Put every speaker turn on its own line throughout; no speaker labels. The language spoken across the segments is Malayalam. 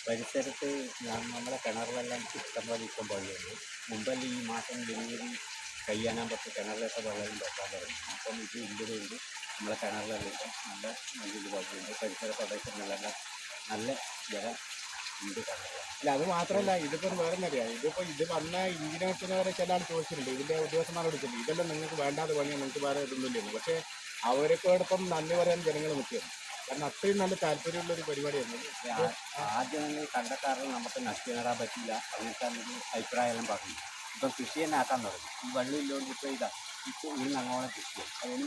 പരിസരത്ത് നമ്മളെ കിണറിലെല്ലാം ഇഷ്ടംപോലെ ഇപ്പം വെള്ളമുണ്ട്. മുമ്പെല്ലാം ഈ മാസം ജനുവരി കഴിയാനാകുമ്പോൾ കിണറിലൊക്കെ വെള്ളം വെക്കാൻ തുടങ്ങി. അപ്പം ഇത് ഇല്ലതുകൊണ്ട് നമ്മളെ കിണറിലെല്ലാം ഇപ്പം നല്ല ഇത് വെള്ളമുണ്ട്. പരിസര പ്രദേശങ്ങളിലെല്ലാം നല്ല ജല ഉണ്ട് കിണറിൽ.
അല്ല, അത് മാത്രമല്ല, ഇതിപ്പോൾ വേറെന്നറിയാം, ഇത് വന്ന എഞ്ചിനീയേഴ്സിനെ വരെ ചില ആൾ ചോദിച്ചിട്ടുണ്ട്, ഇതിൻ്റെ ഉദ്യോഗസ്ഥന്മാരോട് ചോദിച്ചിട്ടുണ്ട്, ഇതെല്ലാം നിങ്ങൾക്ക് വേണ്ടാതെ പണിയാണ്, നിങ്ങൾക്ക് വേറെ ഇതൊന്നുമില്ലെന്ന്. പക്ഷേ അവരൊക്കെയോടൊപ്പം നന്ദി പറയാൻ ജനങ്ങൾ നിൽക്കുകയാണ്. കാരണം അത്രയും നല്ല താല്പര്യമുള്ളൊരു പരിപാടിയായിരുന്നു.
ആദ്യം തന്നെ കണ്ടക്കാരിൽ നമുക്ക് നശിച്ചു നടാൻ പറ്റില്ല, അങ്ങനത്തെ ഒരു അഭിപ്രായമെല്ലാം പറഞ്ഞു. ഇപ്പം കൃഷി തന്നെ ആക്കാൻ തുടങ്ങി. ഈ വെള്ളം ഇല്ലോണ്ട് ഇപ്പോൾ ഇപ്പോൾ ഇന്ന് അങ്ങോളം കൃഷിയാണ്.
അതിന്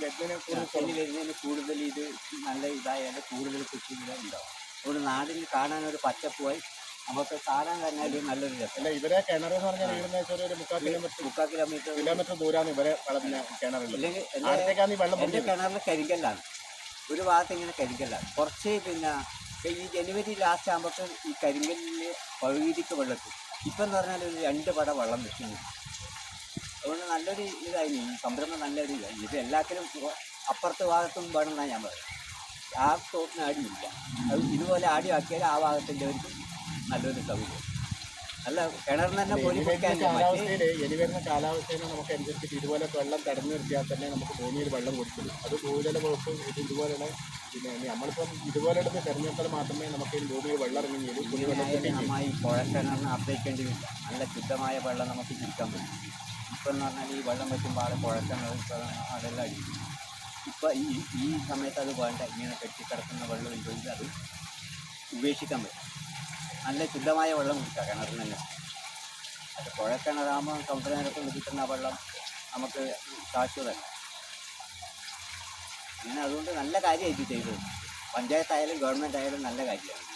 വരുന്നതിന് കൂടുതൽ ഇത് നല്ല ഇതായാലും കൂടുതൽ കൃഷികളും ഉണ്ടാവും. അതുകൊണ്ട് നാടിന് കാണാനൊരു പച്ചപ്പുമായി നമുക്ക് കാണാൻ തന്നെ ഒരു നല്ലൊരു രസം.
അല്ല, ഇവരെ കിണർ എന്ന് പറഞ്ഞാൽ ഒരു 3/4 കിലോമീറ്റർ ദൂരമാണ് ഇവരെ കിണറിൽ.
എൻ്റെ കിണറിൽ കരിങ്കല്ലാണ്. ഒരു ഭാഗത്ത് ഇങ്ങനെ കരിങ്കല്ലാണ്. കുറച്ച് പിന്നെ ഈ ജനുവരി ലാസ്റ്റ് ആകുമ്പോൾ ഈ കരിങ്കല്ലിൽ പകുതിക്ക് വെള്ളത്തിൽ ഇപ്പം എന്ന് പറഞ്ഞാൽ ഒരു 2 പട വെള്ളം വെക്കുന്നു. അതുകൊണ്ട് നല്ലൊരു ഇതായിരുന്നു ഈ സംരംഭം. നല്ലൊരു ഇതായി. ഇത് എല്ലാത്തിനും അപ്പുറത്തെ ഭാഗത്തും വേണമെന്നാണ് ഞാൻ പറയുന്നത്. ആ തോട്ടിന് ആടിയില്ല. അത് ഇതുപോലെ ആടി ആക്കിയാൽ ആ ഭാഗത്തുള്ളവർക്ക് നല്ലൊരു സൗകര്യം. അല്ല, കിണറിന് തന്നെ പോയി
ഇനി വരുന്ന കാലാവസ്ഥയിൽ നമുക്ക് അനുസരിച്ചിട്ട് ഇതുപോലെ വെള്ളം തടഞ്ഞു നിർത്തിയാൽ തന്നെ നമുക്ക് ഭൂമിയിൽ വെള്ളം കൊടുക്കുള്ളൂ. അത് ഭൂജല വകുപ്പ് ഇതുപോലെയുള്ള പിന്നെ നമ്മളിപ്പം ഇതുപോലെയുള്ള തിരഞ്ഞെടുത്താൽ മാത്രമേ നമുക്ക് ഈ ഭൂമിയിൽ വെള്ളം ഇറങ്ങുകയുള്ളൂ.
നന്നായി കുഴൽക്കിണറിന് ആശ്രയിക്കേണ്ടതില്ല. നല്ല ശുദ്ധമായ വെള്ളം നമുക്ക് കിട്ടാൻ പറ്റും. ഇപ്പം എന്ന് പറഞ്ഞാൽ ഈ വെള്ളം വെക്കുമ്പോൾ ആൾ കുഴൽക്കിണർ അതെല്ലാം അടിക്കും. ഇപ്പം ഈ സമയത്ത് അത് വേണ്ട. ഇങ്ങനെ കെട്ടിക്കിടക്കുന്ന വെള്ളം ഉണ്ടെങ്കിൽ അത് ഉപേക്ഷിക്കാൻ പറ്റും. നല്ല ശുദ്ധമായ വെള്ളം കുടിക്കാം കിണറിന് തന്നെ. അത് കുഴൽക്കിണറാകുമ്പോൾ സമുദ്രനിരപ്പിൽ കിട്ടുന്ന വെള്ളം നമുക്ക് ശാശ്വതമല്ല. അങ്ങനെ അതുകൊണ്ട് നല്ല കാര്യമായിട്ട് ചെയ്തത്. പഞ്ചായത്തായാലും ഗവൺമെൻറ് ആയാലും നല്ല കാര്യമാണ്.